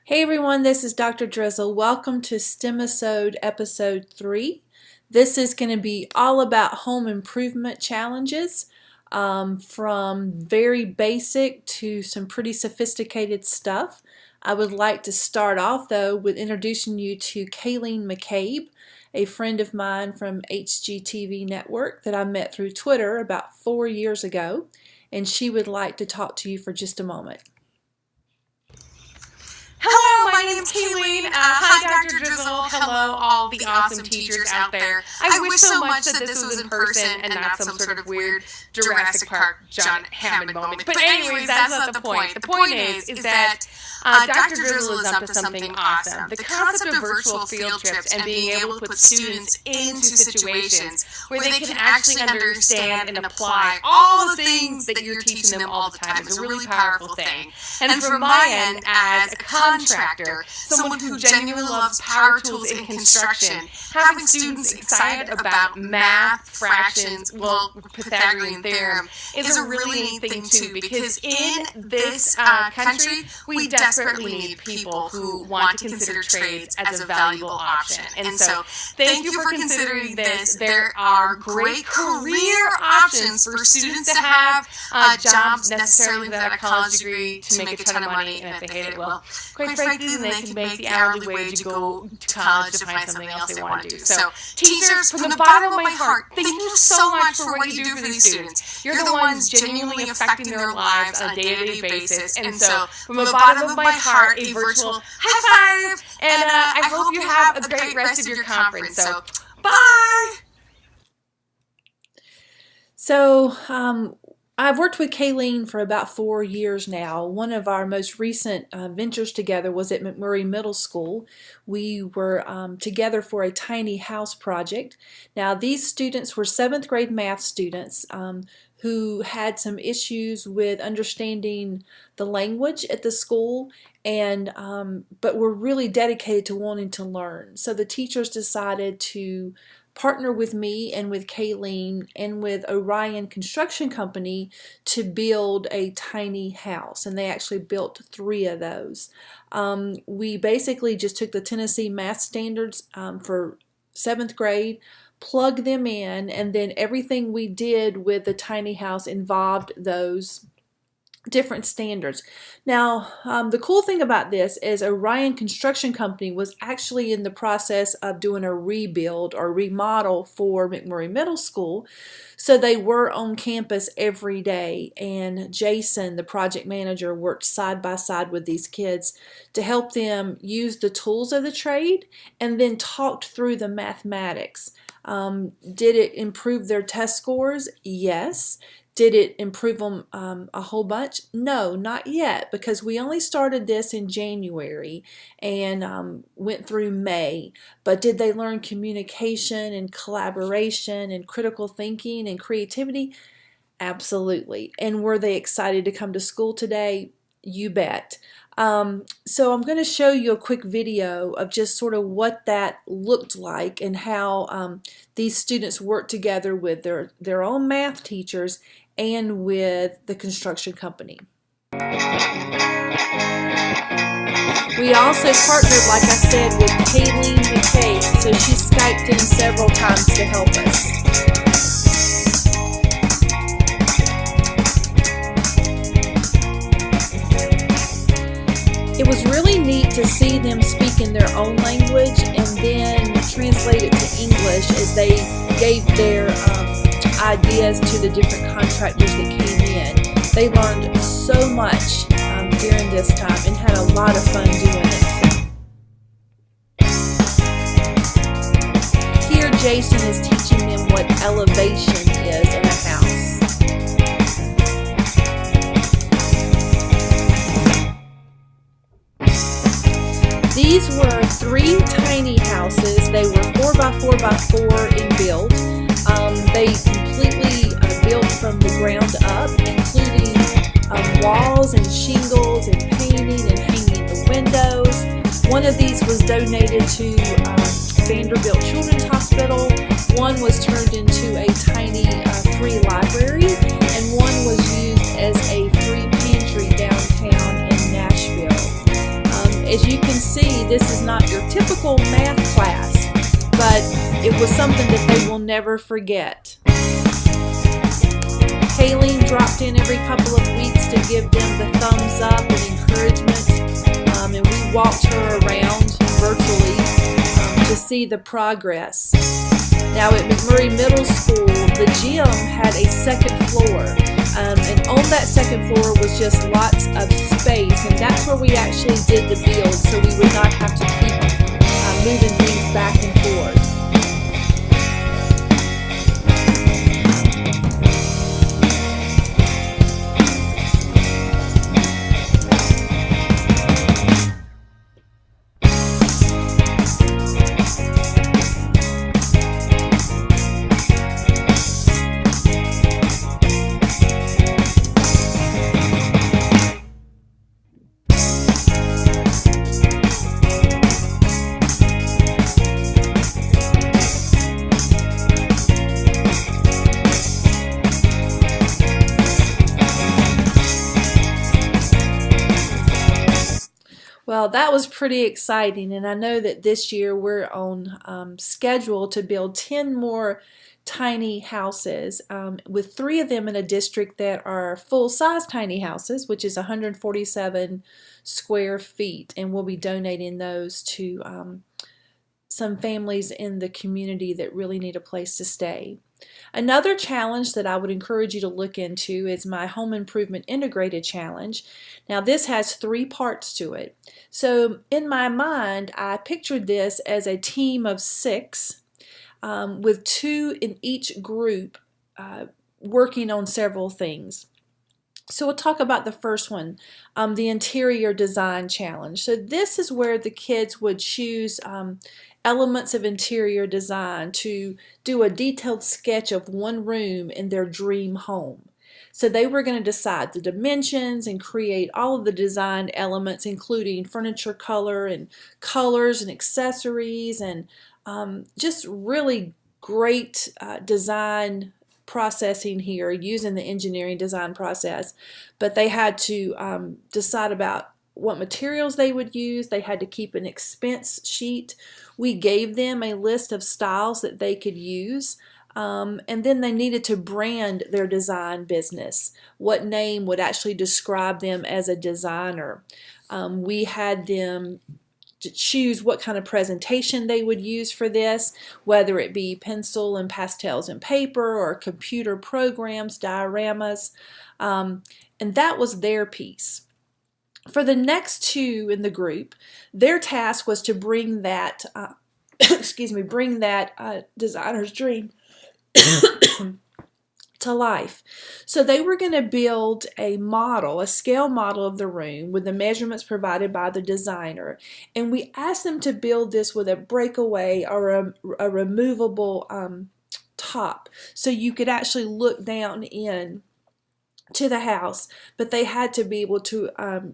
Hey everyone, this is Dr. Drizzle. Welcome to STEMisode episode 3. This is going to be all about home improvement challenges, from very basic to some pretty sophisticated stuff. I would like to start off though with introducing you to Kayleen McCabe, a friend of mine from HGTV Network that I met through Twitter about 4 years ago, and she would like to talk to you for just a moment. Hello, my name is Kayleen. Hi, Dr. Drizzle. Hello, all the awesome teachers out there. I wish so much that this was in person and not some sort of weird Jurassic Park John Hammond moment. But anyways, that's not the point. The point is that Dr. Drizzle is up to something awesome. The concept of virtual field trips and being able to put students into situations where they can actually understand and apply all the things that you're teaching them all the time is a really powerful thing. And from my end, as a contractor, someone who genuinely loves power tools in construction, having students excited about math, fractions, Pythagorean theorem is a really neat thing too, because in this country, we desperately need people who want to consider trades as a valuable option. And so, thank you for considering this. There are great career options for students to have jobs necessarily without a college degree to make a ton of money, and if they hate it, well, quite frankly, then they can make the hourly wage and go to college to find something else they want to do. So, teachers, from the bottom of my heart, thank you so much for what you do for these students. You're the ones genuinely affecting their lives on a day-to-day basis. And so, from the bottom of my heart, a virtual high five, and I hope you have a great rest of your conference. So, bye! So, I've worked with Kayleen for about 4 years now. One of our most recent ventures together was at McMurray Middle School. We were together for a tiny house project. Now, these students were 7th grade math students who had some issues with understanding the language at the school, and but were really dedicated to wanting to learn. So the teachers decided to partner with me and with Kayleen and with Orion Construction Company to build a tiny house, and they actually built 3 of those. We basically just took the Tennessee math standards for 7th grade, plugged them in, and then everything we did with the tiny house involved those different standards. Now, the cool thing about this is Orion Construction Company was actually in the process of doing a rebuild or remodel for McMurray Middle School, so they were on campus every day, and Jason, the project manager, worked side by side with these kids to help them use the tools of the trade and then talked through the mathematics. Did it improve their test scores? Yes. Did it improve them a whole bunch? No, not yet, because we only started this in January and went through May. But did they learn communication and collaboration and critical thinking and creativity? Absolutely. And were they excited to come to school today? You bet. So I'm going to show you a quick video of just sort of what that looked like and how these students worked together with their own math teachers and with the construction company. We also partnered, like I said, with Kayleen McCabe, so she Skyped in several times to help us. It was really neat to see them speak in their own language and then translate it to English as they gave their ideas to the different contractors that came in. They learned so much during this time and had a lot of fun doing it. Here Jason is teaching them what elevation is in a house. These were 3 tiny houses. They were 4 by 4 by 4 in build. They completely built from the ground up, including walls and shingles and painting and hanging the windows. One of these was donated to Vanderbilt Children's Hospital. One was turned into a tiny free library, and one was used as a free pantry downtown in Nashville. as you can see, this is not your typical math class, but it was something that they will never forget. Kayleen dropped in every couple of weeks to give them the thumbs up and encouragement, and we walked her around virtually to see the progress. Now at McMurray Middle School, the gym had a second floor, and on that second floor was just lots of space, and that's where we actually did the build, so we would not have to keep moving things back and forth. Well, that was pretty exciting, and I know that this year we're on schedule to build 10 more tiny houses, with 3 of them in a district that are full-size tiny houses, which is 147 square feet, and we'll be donating those to some families in the community that really need a place to stay. Another challenge that I would encourage you to look into is my Home Improvement Integrated Challenge. Now this has 3 parts to it. So in my mind, I pictured this as a team of 6 with 2 in each group working on several things. So we'll talk about the first one, the Interior Design Challenge. So this is where the kids would choose elements of interior design to do a detailed sketch of one room in their dream home. So they were going to decide the dimensions and create all of the design elements, including furniture color and colors and accessories, and just really great design processing here using the engineering design process. But they had to decide about what materials they would use. They had to keep an expense sheet. We gave them a list of styles that they could use, and then they needed to brand their design business. What name would actually describe them as a designer? We had them to choose what kind of presentation they would use for this, whether it be pencil and pastels and paper or computer programs, dioramas, and that was their piece. For the next 2 in the group, their task was to bring that, bring that designer's dream to life. So they were going to build a model, a scale model of the room with the measurements provided by the designer, and we asked them to build this with a breakaway or a removable top, so you could actually look down in to the house, but they had to be able to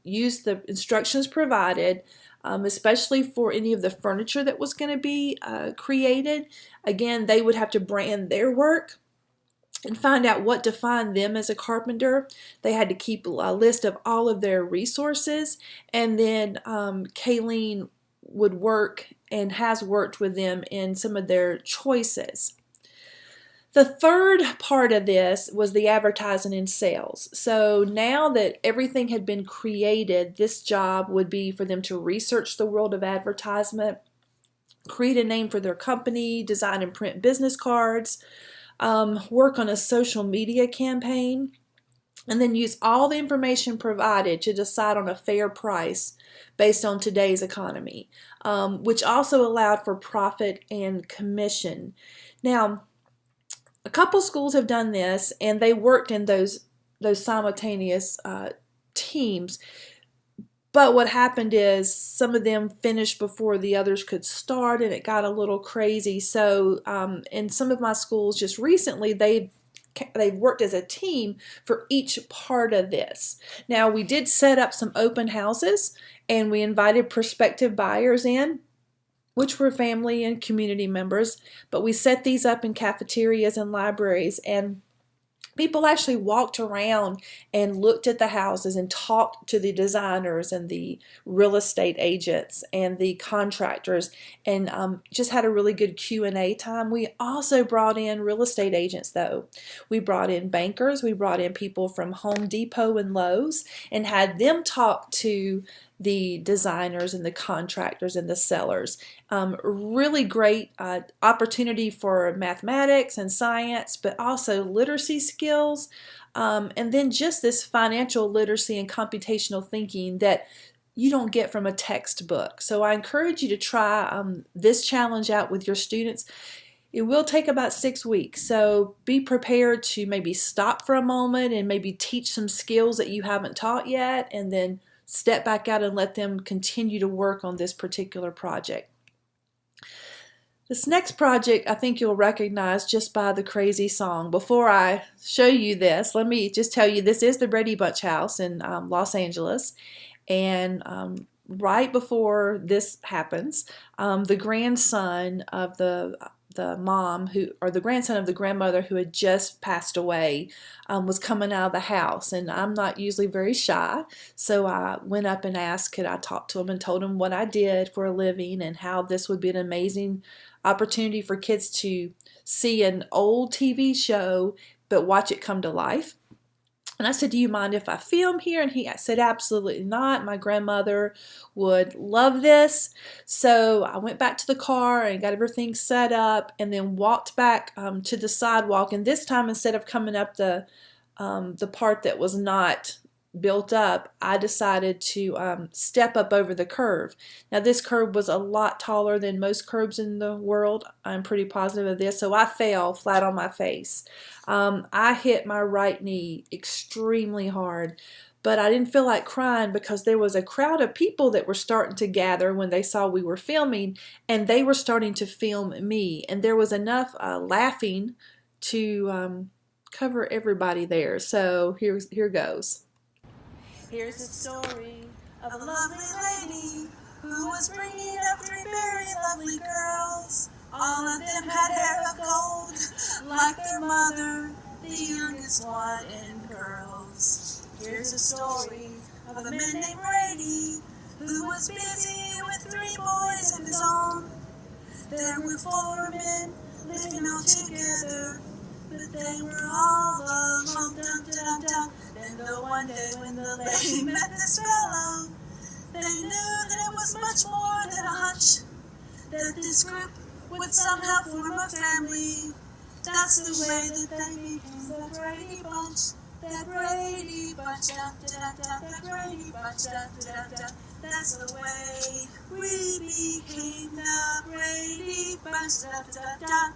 use the instructions provided, especially for any of the furniture that was going to be created. Again, they would have to brand their work and find out what defined them as a carpenter. They had to keep a list of all of their resources, and then Kayleen would work and has worked with them in some of their choices. The third part of this was the advertising and sales. So now that everything had been created, this job would be for them to research the world of advertisement, create a name for their company, design and print business cards, work on a social media campaign, and then use all the information provided to decide on a fair price based on today's economy, which also allowed for profit and commission. Now, a couple schools have done this, and they worked in those simultaneous teams. But what happened is some of them finished before the others could start, and it got a little crazy. So in some of my schools just recently, they've worked as a team for each part of this. Now, we did set up some open houses, and we invited prospective buyers in, which were family and community members, but we set these up in cafeterias and libraries, and People actually walked around and looked at the houses and talked to the designers and the real estate agents and the contractors, and just had a really good Q&A time. We also brought in real estate agents, though. We brought in bankers. We brought in people from Home Depot and Lowe's and had them talk to the designers and the contractors and the sellers. Really great opportunity for mathematics and science, but also literacy skills, and then just this financial literacy and computational thinking that you don't get from a textbook. So I encourage you to try this challenge out with your students. It will take about 6 weeks, so be prepared to maybe stop for a moment and maybe teach some skills that you haven't taught yet, and then step back out and let them continue to work on this particular project. This next project I think you'll recognize just by the crazy song. Before I show you this, let me just tell you this is the Brady Bunch house in Los Angeles, and right before this happens, the grandson of the mom or the grandson of the grandmother who had just passed away was coming out of the house, and I'm not usually very shy, so I went up and asked could I talk to him, and told him what I did for a living and how this would be an amazing opportunity for kids to see an old TV show but watch it come to life. And I said, do you mind if I film here? And he said, absolutely not. My grandmother would love this. So I went back to the car and got everything set up, and then walked back to the sidewalk. And this time, instead of coming up the part that was not built up, I decided to step up over the curb. Now this curb was a lot taller than most curbs in the world. I'm pretty positive of this. So I fell flat on my face. I hit my right knee extremely hard, but I didn't feel like crying because there was a crowd of people that were starting to gather when they saw we were filming, and they were starting to film me, and there was enough laughing to cover everybody there. So here goes. Here's the story of a lovely lady who was bringing up 3 very lovely girls. All of them had hair of gold, like their mother, the youngest one in curls. Here's a story of a man named Brady who was busy with 3 boys of his own. There were 4 men living all together, but they were all alone. Dun, dun, dun. Then the one day when the lady met this fellow, they knew that it was much more than a hunch, that this group would somehow form a family. That's the way that they became the Brady Bunch. The Brady Bunch, dun, dun, dun, the Brady Bunch, dun, dun, dun. That's the way we became the Brady Bunch, dun, dun, dun.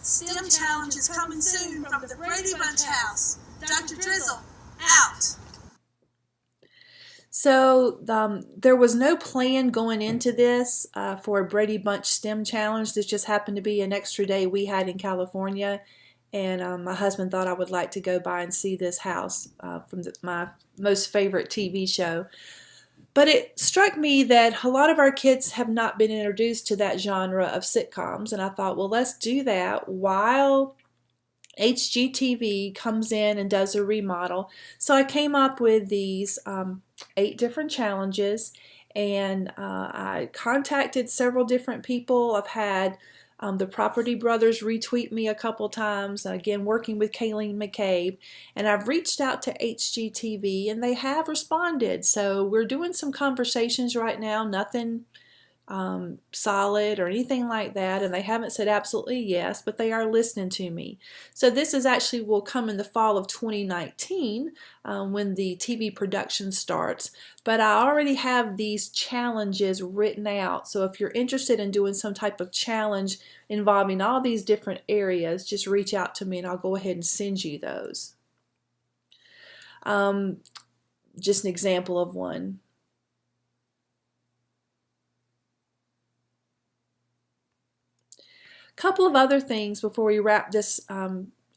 STEM challenge is coming soon from the Brady Bunch house. Dr. Drizzle, out. So there was no plan going into this for a Brady Bunch STEM challenge. This just happened to be an extra day we had in California, and my husband thought I would like to go by and see this house from my most favorite TV show. But it struck me that a lot of our kids have not been introduced to that genre of sitcoms, and I thought, well, let's do that while HGTV comes in and does a remodel. So I came up with these 8 different challenges, and I contacted several different people. I've had the Property Brothers retweet me a couple times, again working with Kayleen McCabe, and I've reached out to HGTV and they have responded. So we're doing some conversations right now, nothing solid or anything like that, and they haven't said absolutely yes, but they are listening to me. So this is actually will come in the fall of 2019 when the TV production starts, but I already have these challenges written out. So if you're interested in doing some type of challenge involving all these different areas, just reach out to me and I'll go ahead and send you those. Just an example of one. Couple of other things before we wrap this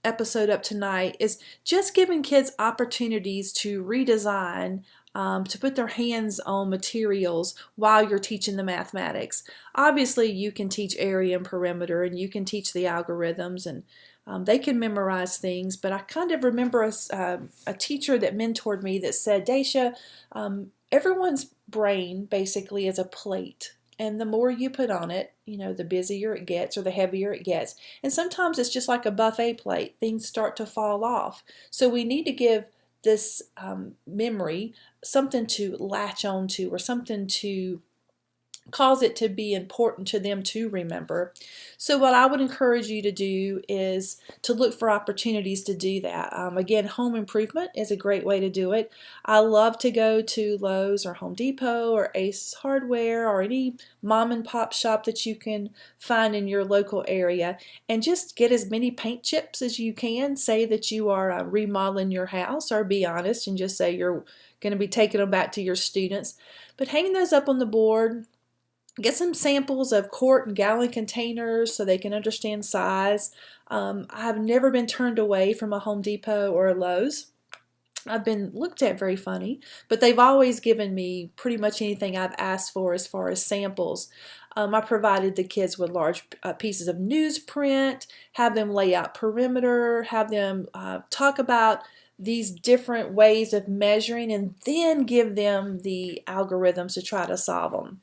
episode up tonight is just giving kids opportunities to redesign, to put their hands on materials while you're teaching the mathematics. Obviously you can teach area and perimeter and you can teach the algorithms, and They can memorize things, but I kind of remember a teacher that mentored me that said, Daisha, everyone's brain basically is a plate. And the more you put on it, the busier it gets or the heavier it gets. And sometimes it's just like a buffet plate. Things start to fall off. So we need to give this memory something to latch on to, or something to cause it to be important to them to remember. So what I would encourage you to do is to look for opportunities to do that. Again, home improvement is a great way to do it. I love to go to Lowe's or Home Depot or Ace Hardware or any mom and pop shop that you can find in your local area, and just get as many paint chips as you can. Say that you are remodeling your house, or be honest and just say you're going to be taking them back to your students. But hanging those up on the board, get some samples of quart and gallon containers so they can understand size. I've never been turned away from a Home Depot or a Lowe's. I've been looked at very funny, but they've always given me pretty much anything I've asked for as far as samples. I provided the kids with large pieces of newsprint, have them lay out perimeter, have them talk about these different ways of measuring, and then give them the algorithms to try to solve them.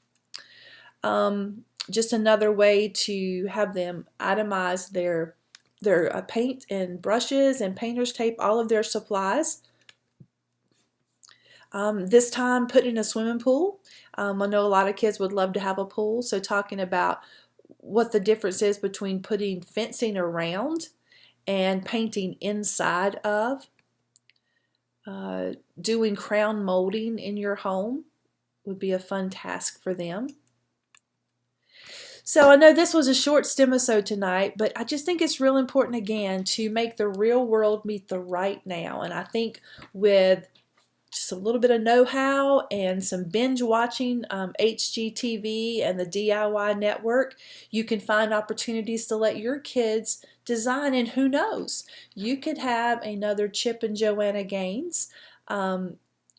Just another way to have them itemize their paint and brushes and painter's tape, all of their supplies. This time put in a swimming pool. I know a lot of kids would love to have a pool, so talking about what the difference is between putting fencing around and painting inside of. Doing crown molding in your home would be a fun task for them. So I know this was a short STEMisode tonight, but I just think it's real important, again, to make the real world meet the right now. And I think with just a little bit of know-how and some binge watching HGTV and the DIY network, you can find opportunities to let your kids design. And who knows, you could have another Chip and Joanna Gaines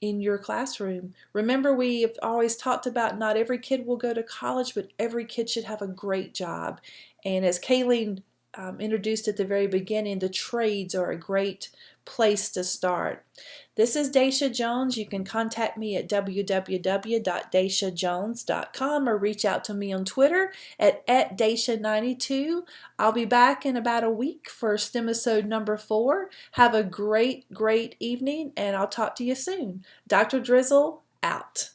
in your classroom. Remember, we have always talked about not every kid will go to college, but every kid should have a great job. And as Kayleen introduced at the very beginning, the trades are a great place to start. This is Daisha Jones. You can contact me at www.daishajones.com or reach out to me on Twitter at @Daisha92. I'll be back in about a week for STEMisode number 4. Have a great, great evening, and I'll talk to you soon. Dr. Drizzle, out.